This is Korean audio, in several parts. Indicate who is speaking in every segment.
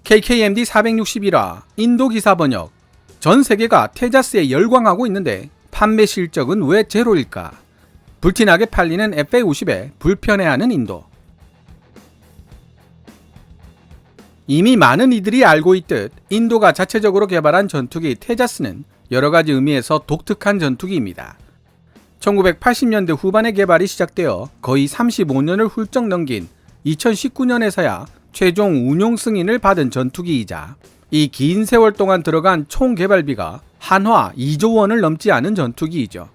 Speaker 1: KKMD 461화 인도 기사 번역. 전 세계가 테자스에 열광하고 있는데 판매 실적은 왜 제로일까? 불티나게 팔리는 FA50에 불편해하는 인도. 이미 많은 이들이 알고 있듯 인도가 자체적으로 개발한 전투기 테자스는 여러가지 의미에서 독특한 전투기입니다. 1980년대 후반에 개발이 시작되어 거의 35년을 훌쩍 넘긴 2019년에서야 최종 운용 승인을 받은 전투기이자 이 긴 세월 동안 들어간 총 개발비가 한화 2조 원을 넘지 않은 전투기이죠.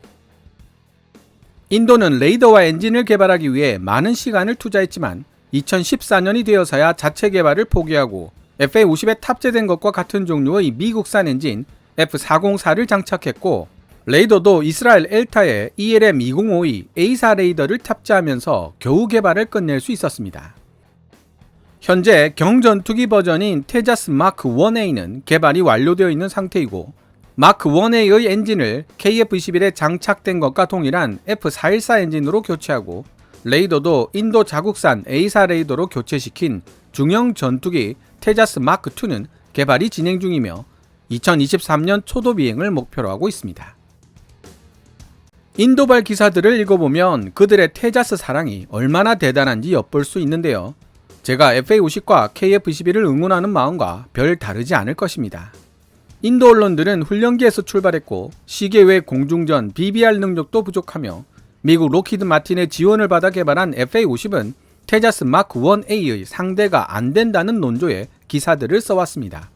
Speaker 1: 인도는 레이더와 엔진을 개발하기 위해 많은 시간을 투자했지만 2014년이 되어서야 자체 개발을 포기하고 FA50에 탑재된 것과 같은 종류의 미국산 엔진 F404를 장착했고, 레이더도 이스라엘 엘타에 ELM-2052 A4 레이더를 탑재하면서 겨우 개발을 끝낼 수 있었습니다. 현재 경전투기 버전인 테자스 마크 1A는 개발이 완료되어 있는 상태이고, 마크 1A의 엔진을 KF-21에 장착된 것과 동일한 F414 엔진으로 교체하고, 레이더도 인도 자국산 A4 레이더로 교체시킨 중형 전투기 테자스 마크 2는 개발이 진행 중이며 2023년 초도 비행을 목표로 하고 있습니다. 인도발 기사들을 읽어보면 그들의 테자스 사랑이 얼마나 대단한지 엿볼 수 있는데요. 제가 FA50과 KF-21을 응원하는 마음과 별 다르지 않을 것입니다. 인도 언론들은 훈련기에서 출발했고 시계 외 공중전 BBR 능력도 부족하며 미국 로키드 마틴의 지원을 받아 개발한 FA50은 테자스 마크 1A의 상대가 안 된다는 논조의 기사들을 써왔습니다.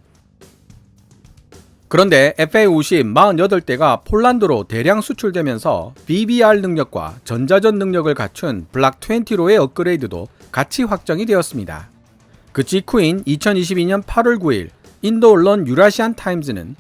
Speaker 1: 그런데 FA50 48대가 폴란드로 대량 수출되면서 BBR 능력과 전자전 능력을 갖춘 블락 20로의 업그레이드도 같이 확정이 되었습니다. 그 직후인 2022년 8월 9일 인도 언론 유라시안 타임즈는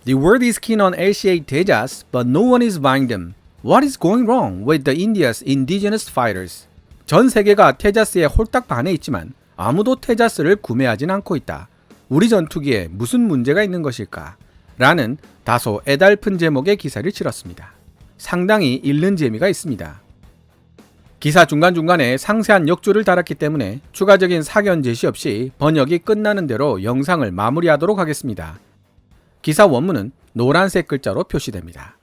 Speaker 1: The world is keen on LCA Tejas, but no one is buying them. What is going wrong with the India's indigenous fighters? 전 세계가 테자스에 홀딱 반해 있지만 아무도 테자스를 구매하진 않고 있다. 우리 전투기에 무슨 문제가 있는 것일까? 라는 다소 애달픈 제목의 기사를 실었습니다. 상당히 읽는 재미가 있습니다. 기사 중간중간에 상세한 역주를 달았기 때문에 추가적인 사견 제시 없이 번역이 끝나는 대로 영상을 마무리하도록 하겠습니다. 기사 원문은 노란색 글자로 표시됩니다.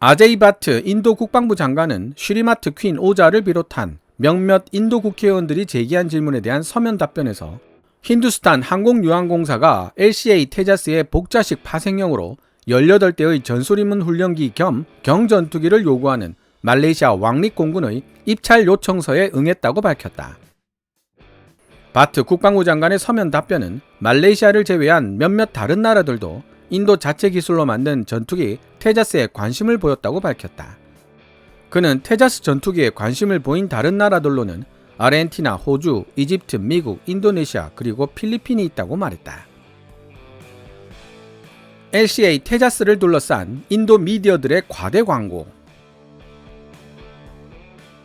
Speaker 1: 아제이 바트 인도 국방부 장관은 슈리마트 퀸 오자를 비롯한 몇몇 인도 국회의원들이 제기한 질문에 대한 서면 답변에서 힌두스탄 항공유항공사가 LCA 테자스의 복자식 파생형으로 18대의 전술임문 훈련기 겸 경전투기를 요구하는 말레이시아 왕립 공군의 입찰 요청서에 응했다고 밝혔다. 바트 국방부 장관의 서면 답변은 말레이시아를 제외한 몇몇 다른 나라들도 인도 자체 기술로 만든 전투기 테자스에 관심을 보였다고 밝혔다. 그는 테자스 전투기에 관심을 보인 다른 나라들로는 아르헨티나, 호주, 이집트, 미국, 인도네시아 그리고 필리핀이 있다고 말했다. LCA 테자스를 둘러싼 인도 미디어들의 과대 광고.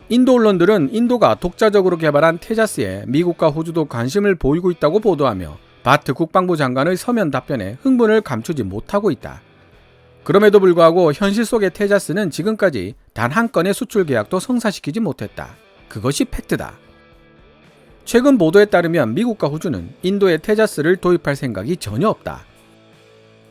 Speaker 1: 인도 언론들은 인도가 독자적으로 개발한 테자스에 미국과 호주도 관심을 보이고 있다고 보도하며 바트 국방부 장관의 서면 답변에 흥분을 감추지 못하고 있다. 그럼에도 불구하고 현실 속의 테자스는 지금까지 단 한 건의 수출 계약도 성사시키지 못했다. 그것이 팩트다. 최근 보도에 따르면 미국과 호주는 인도에 테자스를 도입할 생각이 전혀 없다.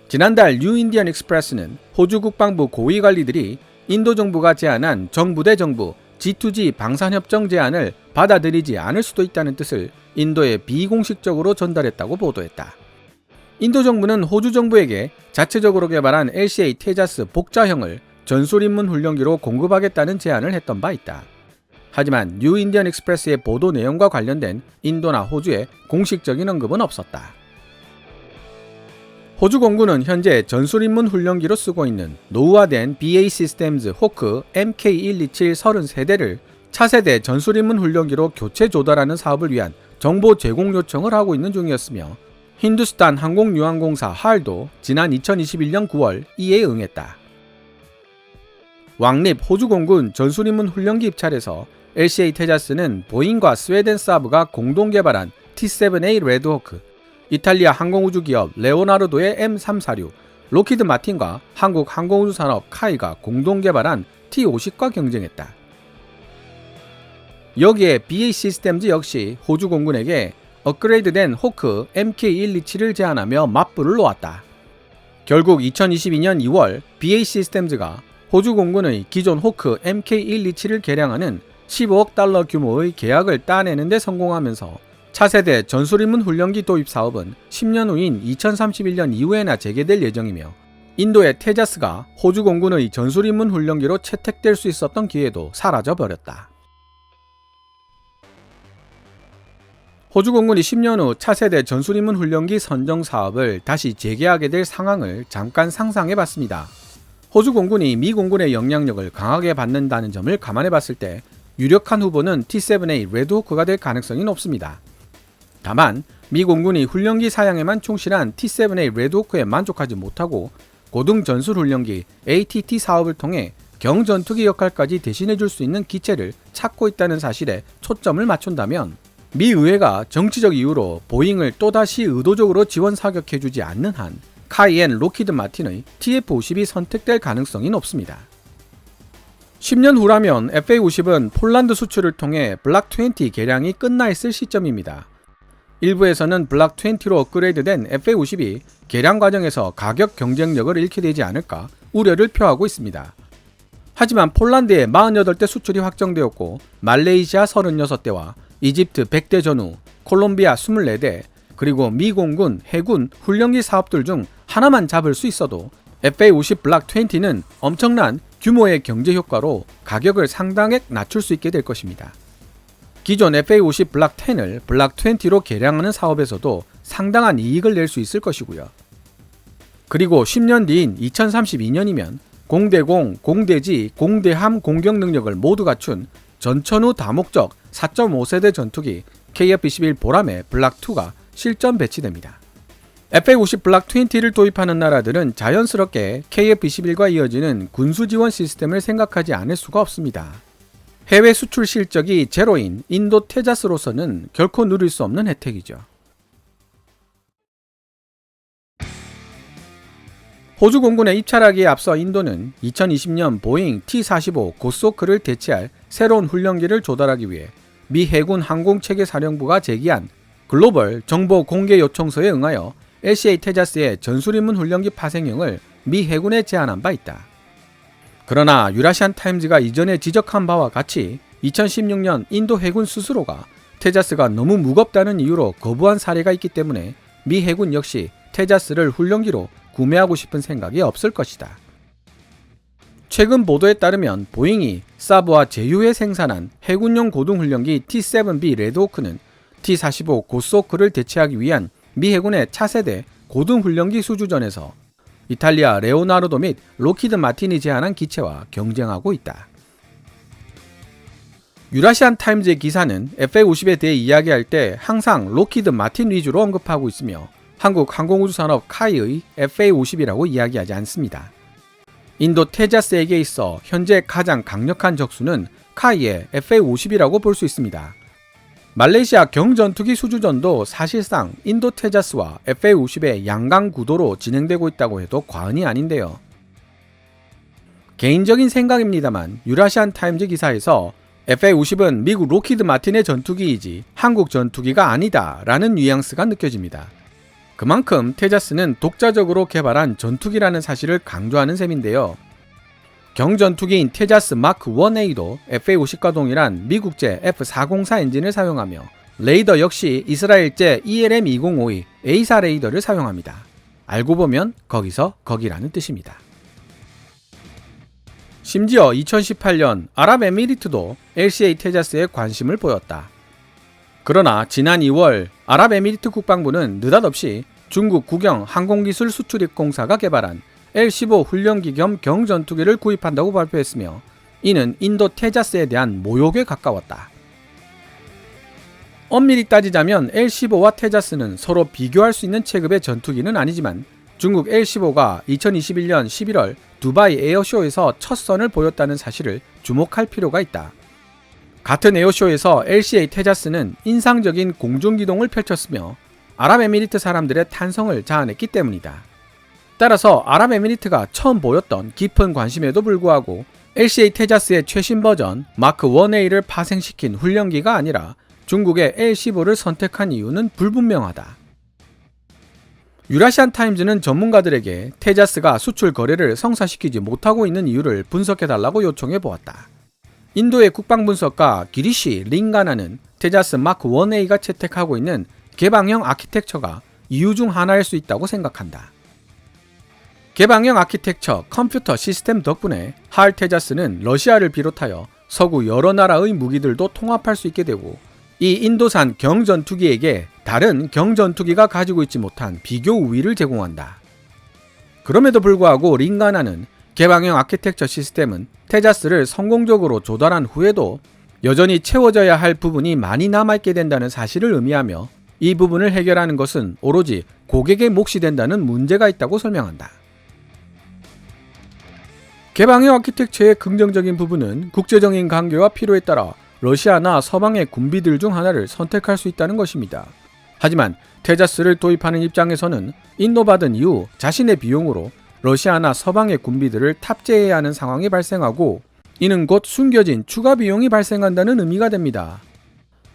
Speaker 1: 지난달 뉴 인디언 익스프레스는 호주 국방부 고위 관리들이 인도 정부가 제안한 정부 대 정부 G2G 방산협정 제안을 받아들이지 않을 수도 있다는 뜻을 인도에 비공식적으로 전달했다고 보도했다. 인도 정부는 호주 정부에게 자체적으로 개발한 LCA 테자스 복자형을 전술임문 훈련기로 공급하겠다는 제안을 했던 바 있다. 하지만 뉴 인디언 익스프레스의 보도 내용과 관련된 인도나 호주의 공식적인 언급은 없었다. 호주 공군은 현재 전술임문 훈련기로 쓰고 있는 노후화된 BAE 시스템즈 호크 MK127 33대를 차세대 전술임문 훈련기로 교체 조달하는 사업을 위한 정보 제공 요청을 하고 있는 중이었으며, 힌두스탄 항공유항공사 할도 지난 2021년 9월 이에 응했다. 왕립 호주 공군 전술임문 훈련기 입찰에서 LCA 테자스는 보잉과 스웨덴 사브가 공동 개발한 T-7A 레드호크, 이탈리아 항공우주 기업 레오나르도의 M346, 로키드 마틴과 한국 항공우주산업 카이가 공동 개발한 T-50과 경쟁했다. 여기에 BAE 시스템즈 역시 호주 공군에게 업그레이드된 호크 MK127을 제안하며 맞불을 놓았다. 결국 2022년 2월 BAE 시스템즈가 호주 공군의 기존 호크 MK127을 개량하는 15억 달러 규모의 계약을 따내는 데 성공하면서 차세대 전술임문 훈련기 도입 사업은 10년 후인 2031년 이후에나 재개될 예정이며 인도의 테자스가 호주 공군의 전술임문 훈련기로 채택될 수 있었던 기회도 사라져버렸다. 호주 공군이 10년 후 차세대 전술임문 훈련기 선정 사업을 다시 재개하게 될 상황을 잠깐 상상해봤습니다. 호주 공군이 미 공군의 영향력을 강하게 받는다는 점을 감안해봤을 때 유력한 후보는 T-7A 레드호크가 될 가능성이 높습니다. 다만 미 공군이 훈련기 사양에만 충실한 T-7A 레드호크에 만족하지 못하고 고등 전술 훈련기 ATT 사업을 통해 경전투기 역할까지 대신해줄 수 있는 기체를 찾고 있다는 사실에 초점을 맞춘다면 미 의회가 정치적 이유로 보잉을 또다시 의도적으로 지원 사격해주지 않는 한 카이엔 로키드 마틴의 TF-52이 선택될 가능성이 높습니다. 10년 후라면 FA-50은 폴란드 수출을 통해 블락 20 개량이 끝나 있을 시점입니다. 일부에서는 블락 20로 업그레이드된 FA-50이 개량 과정에서 가격 경쟁력을 잃게 되지 않을까 우려를 표하고 있습니다. 하지만 폴란드에 48대 수출이 확정되었고 말레이시아 36대와 이집트 100대 전후, 콜롬비아 24대, 그리고 미 공군, 해군, 훈련기 사업들 중 하나만 잡을 수 있어도 FA-50 블락 20는 엄청난 규모의 경제 효과로 가격을 상당액 낮출 수 있게 될 것입니다. 기존 FA-50 블락 10을 블락 20로 개량하는 사업에서도 상당한 이익을 낼 수 있을 것이고요. 그리고 10년 뒤인 2032년이면 공대공, 공대지, 공대함 공격 능력을 모두 갖춘 전천후 다목적 4.5세대 전투기 KF-21 보람의 블락 2가 실전 배치됩니다. FA-50 블락 20를 도입하는 나라들은 자연스럽게 KF-21과 이어지는 군수 지원 시스템을 생각하지 않을 수가 없습니다. 해외 수출 실적이 제로인 인도 테자스로서는 결코 누릴 수 없는 혜택이죠. 호주 공군에 입찰하기에 앞서 인도는 2020년 보잉 T-45 고스호크를 대체할 새로운 훈련기를 조달하기 위해 미 해군 항공체계 사령부가 제기한 글로벌 정보 공개 요청서에 응하여 LCA 테자스의 전술임문 훈련기 파생형을 미 해군에 제안한 바 있다. 그러나 유라시안 타임즈가 이전에 지적한 바와 같이 2016년 인도 해군 스스로가 테자스가 너무 무겁다는 이유로 거부한 사례가 있기 때문에 미 해군 역시 테자스를 훈련기로 구매하고 싶은 생각이 없을 것이다. 최근 보도에 따르면 보잉이 사브와 제휴에 생산한 해군용 고등훈련기 T-7B 레드호크는 T-45 고스호크를 대체하기 위한 미 해군의 차세대 고등훈련기 수주전에서 이탈리아 레오나르도 및 로키드 마틴이 제안한 기체와 경쟁하고 있다. 유라시안 타임즈의 기사는 FA-50에 대해 이야기할 때 항상 로키드 마틴 위주로 언급하고 있으며 한국 항공우주산업 카이의 FA-50이라고 이야기하지 않습니다. 인도 테자스에게 있어 현재 가장 강력한 적수는 카이의 FA-50이라고 볼 수 있습니다. 말레이시아 경전투기 수주전도 사실상 인도 테자스와 FA-50의 양강 구도로 진행되고 있다고 해도 과언이 아닌데요. 개인적인 생각입니다만 유라시안 타임즈 기사에서 FA-50은 미국 로키드 마틴의 전투기이지 한국 전투기가 아니다 라는 뉘앙스가 느껴집니다. 그만큼 테자스는 독자적으로 개발한 전투기라는 사실을 강조하는 셈인데요. 경전투기인 테자스 마크 1A도 FA-50과 동일한 미국제 F404 엔진을 사용하며 레이더 역시 이스라엘제 ELM-205의 A4 레이더를 사용합니다. 알고 보면 거기서 거기라는 뜻입니다. 심지어 2018년 아랍에미리트도 LCA 테자스에 관심을 보였다. 그러나 지난 2월 아랍에미리트 국방부는 느닷없이 중국 국영 항공기술 수출입공사가 개발한 L-15 훈련기 겸 경전투기를 구입한다고 발표했으며 이는 인도 테자스에 대한 모욕에 가까웠다. 엄밀히 따지자면 L-15와 테자스는 서로 비교할 수 있는 체급의 전투기는 아니지만 중국 L-15가 2021년 11월 두바이 에어쇼에서 첫 선을 보였다는 사실을 주목할 필요가 있다. 같은 에어쇼에서 LCA 테자스는 인상적인 공중기동을 펼쳤으며 아랍에미리트 사람들의 탄성을 자아냈기 때문이다. 따라서 아랍에미리트가 처음 보였던 깊은 관심에도 불구하고 LCA 테자스의 최신 버전 마크 1A를 파생시킨 훈련기가 아니라 중국의 L15를 선택한 이유는 불분명하다. 유라시안 타임즈는 전문가들에게 테자스가 수출 거래를 성사시키지 못하고 있는 이유를 분석해달라고 요청해 보았다. 인도의 국방분석가 기리시 링가나는 테자스 마크 1A가 채택하고 있는 개방형 아키텍처가 이유 중 하나일 수 있다고 생각한다. 개방형 아키텍처 컴퓨터 시스템 덕분에 할 테자스는 러시아를 비롯하여 서구 여러 나라의 무기들도 통합할 수 있게 되고, 이 인도산 경전투기에게 다른 경전투기가 가지고 있지 못한 비교 우위를 제공한다. 그럼에도 불구하고 링가나는 개방형 아키텍처 시스템은 테자스를 성공적으로 조달한 후에도 여전히 채워져야 할 부분이 많이 남아있게 된다는 사실을 의미하며, 이 부분을 해결하는 것은 오로지 고객의 몫이 된다는 문제가 있다고 설명한다. 개방형 아키텍처의 긍정적인 부분은 국제적인 관계와 필요에 따라 러시아나 서방의 군비들 중 하나를 선택할 수 있다는 것입니다. 하지만 테자스를 도입하는 입장에서는 인도받은 이후 자신의 비용으로 러시아나 서방의 군비들을 탑재해야 하는 상황이 발생하고, 이는 곧 숨겨진 추가 비용이 발생한다는 의미가 됩니다.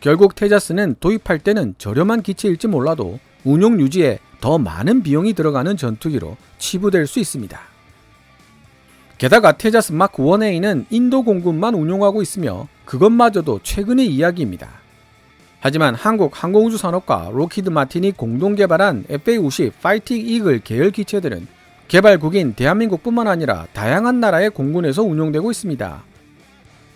Speaker 1: 결국 테자스는 도입할 때는 저렴한 기체일지 몰라도 운용 유지에 더 많은 비용이 들어가는 전투기로 치부될 수 있습니다. 게다가 테자스 마크 1A는 인도 공군만 운용하고 있으며 그것마저도 최근의 이야기입니다. 하지만 한국 항공우주산업과 록히드 마틴이 공동 개발한 FA-50 파이팅 이글 계열 기체들은 개발국인 대한민국뿐만 아니라 다양한 나라의 공군에서 운용되고 있습니다.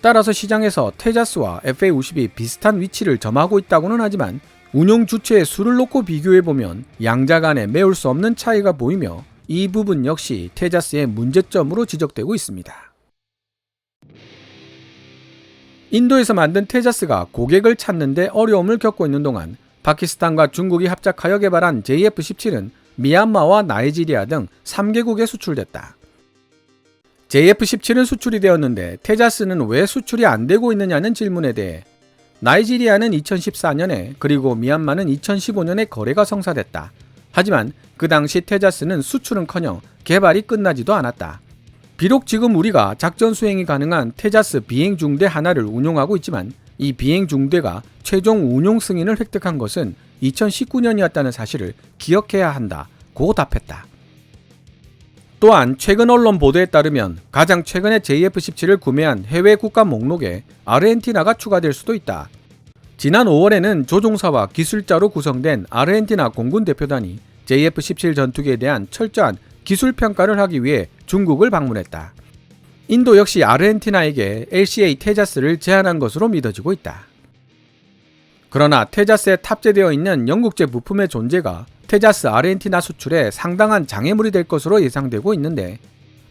Speaker 1: 따라서 시장에서 테자스와 FA-50이 비슷한 위치를 점하고 있다고는 하지만 운용 주체의 수를 놓고 비교해보면 양자 간에 메울 수 없는 차이가 보이며, 이 부분 역시 테자스의 문제점으로 지적되고 있습니다. 인도에서 만든 테자스가 고객을 찾는데 어려움을 겪고 있는 동안 파키스탄과 중국이 합작하여 개발한 JF-17은 미얀마와 나이지리아 등 3개국에 수출됐다. JF-17은 수출이 되었는데 테자스는 왜 수출이 안 되고 있느냐는 질문에 대해 나이지리아는 2014년에 그리고 미얀마는 2015년에 거래가 성사됐다. 하지만 그 당시 테자스는 수출은커녕 개발이 끝나지도 않았다. 비록 지금 우리가 작전 수행이 가능한 테자스 비행 중대 하나를 운용하고 있지만 이 비행 중대가 최종 운용 승인을 획득한 것은 2019년이었다는 사실을 기억해야 한다고 답했다. 또한 최근 언론 보도에 따르면 가장 최근에 JF-17을 구매한 해외 국가 목록에 아르헨티나가 추가될 수도 있다. 지난 5월에는 조종사와 기술자로 구성된 아르헨티나 공군 대표단이 JF-17 전투기에 대한 철저한 기술 평가를 하기 위해 중국을 방문했다. 인도 역시 아르헨티나에게 LCA 테자스를 제안한 것으로 믿어지고 있다. 그러나 테자스에 탑재되어 있는 영국제 부품의 존재가 테자스 아르헨티나 수출에 상당한 장애물이 될 것으로 예상되고 있는데,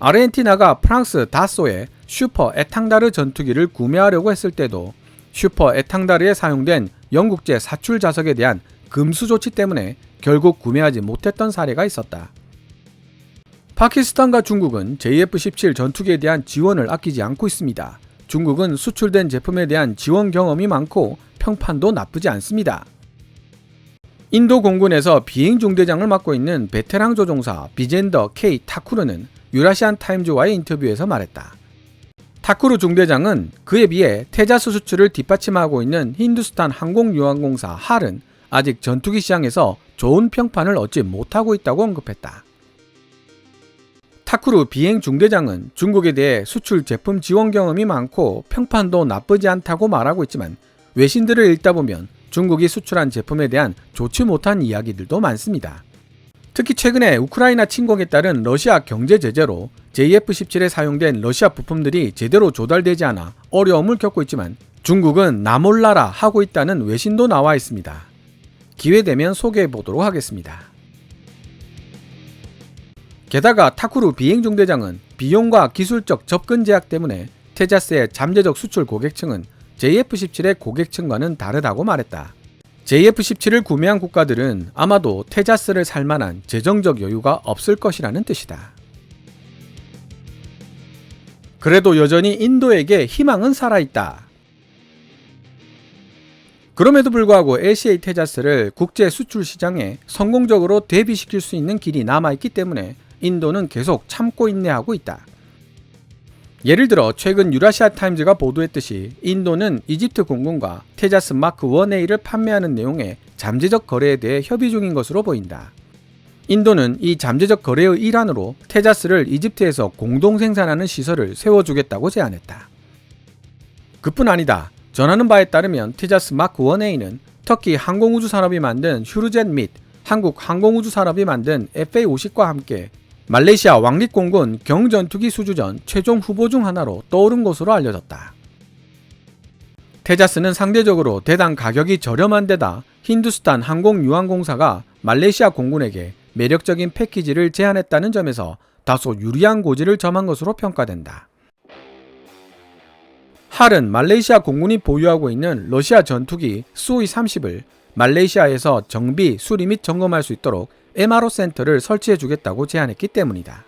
Speaker 1: 아르헨티나가 프랑스 다소의 슈퍼 에탕다르 전투기를 구매하려고 했을 때도 슈퍼 에탕다르에 사용된 영국제 사출 자석에 대한 금수 조치 때문에 결국 구매하지 못했던 사례가 있었다. 파키스탄과 중국은 JF-17 전투기에 대한 지원을 아끼지 않고 있습니다. 중국은 수출된 제품에 대한 지원 경험이 많고 평판도 나쁘지 않습니다. 인도 공군에서 비행 중대장을 맡고 있는 베테랑 조종사 비젠더 K 타쿠르는 유라시안 타임즈와의 인터뷰에서 말했다. 타쿠르 중대장은 그에 비해 테자스 수출을 뒷받침하고 있는 힌두스탄 항공유항공사 할은 아직 전투기 시장에서 좋은 평판을 얻지 못하고 있다고 언급했다. 타쿠르 비행 중대장은 중국에 대해 수출 제품 지원 경험이 많고 평판도 나쁘지 않다고 말하고 있지만, 외신들을 읽다 보면 중국이 수출한 제품에 대한 좋지 못한 이야기들도 많습니다. 특히 최근에 우크라이나 침공에 따른 러시아 경제 제재로 JF-17에 사용된 러시아 부품들이 제대로 조달되지 않아 어려움을 겪고 있지만, 중국은 나 몰라라 하고 있다는 외신도 나와 있습니다. 기회되면 소개해 보도록 하겠습니다. 게다가 타쿠르 비행중대장은 비용과 기술적 접근 제약 때문에 테자스의 잠재적 수출 고객층은 JF-17의 고객층과는 다르다고 말했다. JF-17을 구매한 국가들은 아마도 테자스를 살 만한 재정적 여유가 없을 것이라는 뜻이다. 그래도 여전히 인도에게 희망은 살아있다. 그럼에도 불구하고 LCA 테자스를 국제 수출 시장에 성공적으로 대비시킬 수 있는 길이 남아있기 때문에 인도는 계속 참고 인내하고 있다. 예를 들어 최근 유라시아 타임즈가 보도했듯이 인도는 이집트 공군과 테자스 마크 1A를 판매하는 내용의 잠재적 거래에 대해 협의 중인 것으로 보인다. 인도는 이 잠재적 거래의 일환으로 테자스를 이집트에서 공동 생산하는 시설을 세워주겠다고 제안했다. 그뿐 아니다. 전하는 바에 따르면 테자스 마크 1A는 터키 항공우주산업이 만든 휴르젯 및 한국 항공우주산업이 만든 FA-50과 함께 말레이시아 왕립공군 경전투기 수주전 최종 후보 중 하나로 떠오른 것으로 알려졌다. 테자스는 상대적으로 대당 가격이 저렴한 데다 힌두스탄 항공유항공사가 말레이시아 공군에게 매력적인 패키지를 제안했다는 점에서 다소 유리한 고지를 점한 것으로 평가된다. 할은 말레이시아 공군이 보유하고 있는 러시아 전투기 수호이-30을 말레이시아에서 정비, 수리 및 점검할 수 있도록 MRO 센터를 설치해 주겠다고 제안했기 때문이다.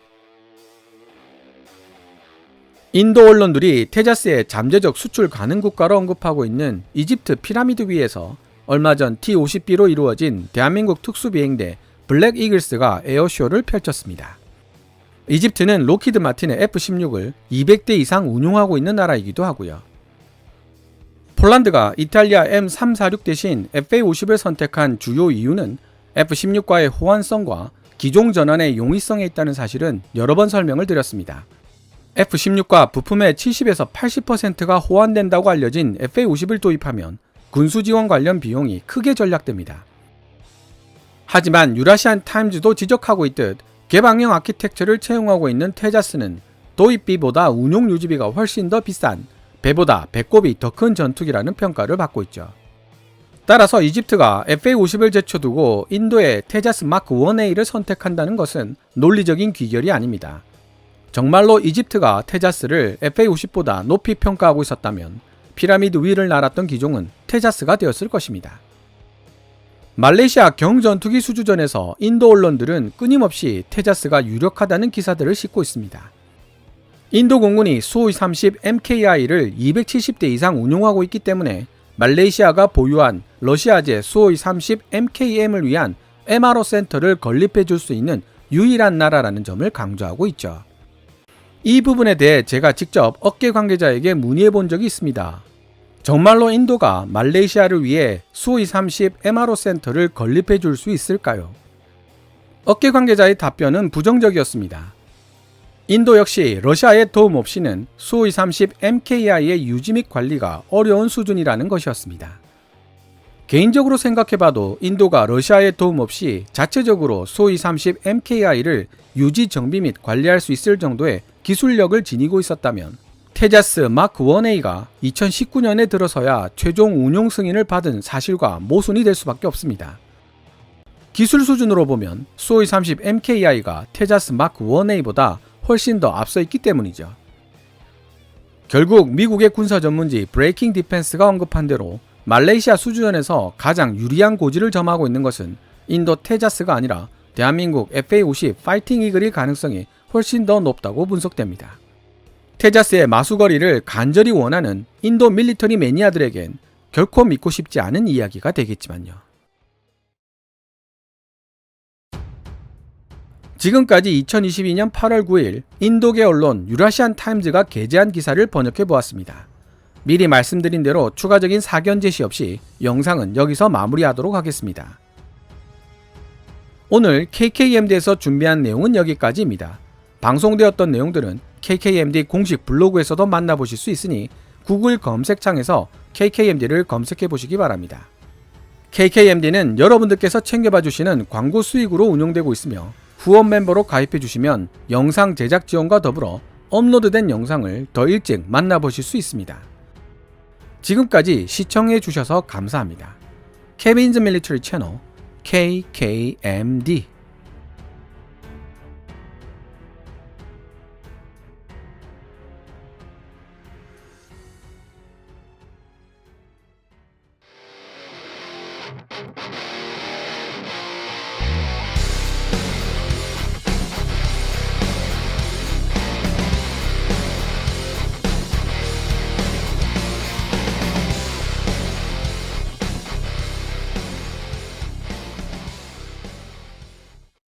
Speaker 1: 인도 언론들이 테자스의 잠재적 수출 가능 국가로 언급하고 있는 이집트 피라미드 위에서 얼마 전 T-50B로 이루어진 대한민국 특수비행대 블랙 이글스가 에어쇼를 펼쳤습니다. 이집트는 로키드 마틴의 F-16을 200대 이상 운용하고 있는 나라이기도 하고요. 폴란드가 이탈리아 M346 대신 FA-50을 선택한 주요 이유는 F-16과의 호환성과 기종 전환의 용이성에 있다는 사실은 여러 번 설명을 드렸습니다. F-16과 부품의 70에서 80%가 호환된다고 알려진 FA-50을 도입하면 군수지원 관련 비용이 크게 절약됩니다. 하지만 유라시안 타임즈도 지적하고 있듯 개방형 아키텍처를 채용하고 있는 테자스는 도입비보다 운용 유지비가 훨씬 더 비싼 배보다 배꼽이 더 큰 전투기라는 평가를 받고 있죠. 따라서 이집트가 FA-50을 제쳐두고 인도의 테자스 마크 1A를 선택한다는 것은 논리적인 귀결이 아닙니다. 정말로 이집트가 테자스를 FA-50보다 높이 평가하고 있었다면 피라미드 위를 날았던 기종은 테자스가 되었을 것입니다. 말레이시아 경전투기 수주전에서 인도 언론들은 끊임없이 테자스가 유력하다는 기사들을 싣고 있습니다. 인도 공군이 수호이-30 MKI를 270대 이상 운용하고 있기 때문에 말레이시아가 보유한 러시아제 수호이-30 MKM을 위한 MRO 센터를 건립해 줄 수 있는 유일한 나라라는 점을 강조하고 있죠. 이 부분에 대해 제가 직접 업계 관계자에게 문의해 본 적이 있습니다. 정말로 인도가 말레이시아를 위해 수호이-30 MRO 센터를 건립해 줄 수 있을까요? 업계 관계자의 답변은 부정적이었습니다. 인도 역시 러시아의 도움 없이는 수호이-30 MKI의 유지 및 관리가 어려운 수준이라는 것이었습니다. 개인적으로 생각해봐도 인도가 러시아의 도움 없이 자체적으로 수호이-30 MKI를 유지 정비 및 관리할 수 있을 정도의 기술력을 지니고 있었다면 테자스 마크 1A가 2019년에 들어서야 최종 운용 승인을 받은 사실과 모순이 될 수밖에 없습니다. 기술 수준으로 보면 수호이-30 MKI가 테자스 마크 1A보다 훨씬 더 앞서 있기 때문이죠. 결국 미국의 군사 전문지 브레이킹 디펜스가 언급한 대로 말레이시아 수주전에서 가장 유리한 고지를 점하고 있는 것은 인도 테자스가 아니라 대한민국 FA-50 파이팅 이글일 가능성이 훨씬 더 높다고 분석됩니다. 테자스의 마수거리를 간절히 원하는 인도 밀리터리 매니아들에겐 결코 믿고 싶지 않은 이야기가 되겠지만요. 지금까지 2022년 8월 9일 인도계 언론 유라시안 타임즈가 게재한 기사를 번역해 보았습니다. 미리 말씀드린 대로 추가적인 사견 제시 없이 영상은 여기서 마무리하도록 하겠습니다. 오늘 KKMD에서 준비한 내용은 여기까지입니다. 방송되었던 내용들은 KKMD 공식 블로그에서도 만나보실 수 있으니 구글 검색창에서 KKMD를 검색해 보시기 바랍니다. KKMD는 여러분들께서 챙겨봐 주시는 광고 수익으로 운영되고 있으며 후원 멤버로 가입해 주시면 영상 제작 지원과 더불어 업로드된 영상을 더 일찍 만나보실 수 있습니다. 지금까지 시청해 주셔서 감사합니다. 케빈즈 밀리터리 채널 KKMD